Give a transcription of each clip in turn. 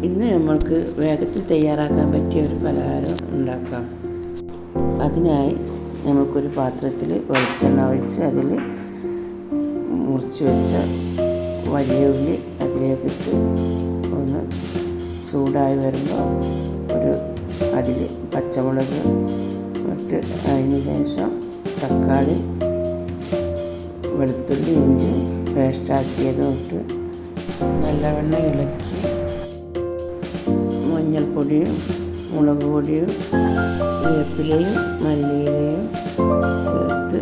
ഇന്ന് നമ്മൾക്ക് വേഗത്തിൽ തയ്യാറാക്കാൻ പറ്റിയ ഒരു പലഹാരം ഉണ്ടാക്കാം. അതിനായി നമുക്കൊരു പാത്രത്തിൽ വെളിച്ചെണ്ണ ഒഴിച്ച് അതിൽ മുറിച്ച് വെച്ച വലിയ ഉള്ളി അതിലേക്കിട്ട് ഒന്ന് ചൂടായി വരുമ്പോൾ അതിൽ പച്ചമുളക് ഇട്ട് അതിന് ശേഷം തക്കാളി, വെളുത്തുള്ളി, ഇഞ്ചി പേസ്റ്റാക്കിയതും ഇട്ട് നല്ലവണ്ണം ഇളക്കി മഞ്ഞൾപ്പൊടിയും മുളക് പൊടിയും വേപ്പിലയും മല്ലിയിലയും ചേർത്ത്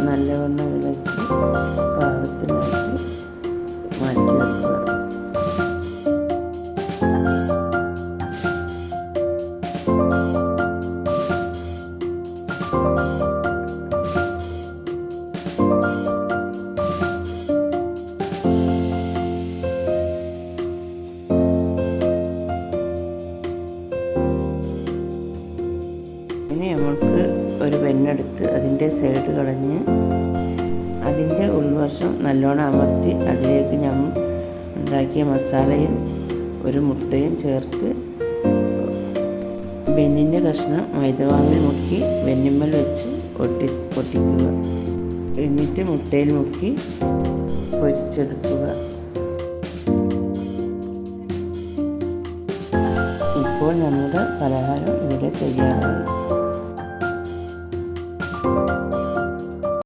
നല്ലവണ്ണം ഇളക്കി പാകത്തിനാക്കി മാറ്റി വെക്കുക. ഇനി നമുക്ക് ഒരു പെണ്ണെടുത്ത് അതിൻ്റെ സൈഡ് കളഞ്ഞ് അതിൻ്റെ ഉൾവശം നല്ലോണം അമർത്തി അതിലേക്ക് നമ്മൾ ഉണ്ടാക്കിയ മസാലയും ഒരു മുട്ടയും ചേർത്ത് ബെന്നിൻ്റെ കഷ്ണം മൈദമാവിൽ മുക്കി ബെന്നിമ്മൽ വെച്ച് പൊട്ടിക്കുക. എന്നിട്ട് മുട്ടയിൽ മുക്കി പൊരിച്ചെടുക്കുക. ഇപ്പോൾ നമ്മുടെ പലഹാരം ഇവിടെ തയ്യാറായി.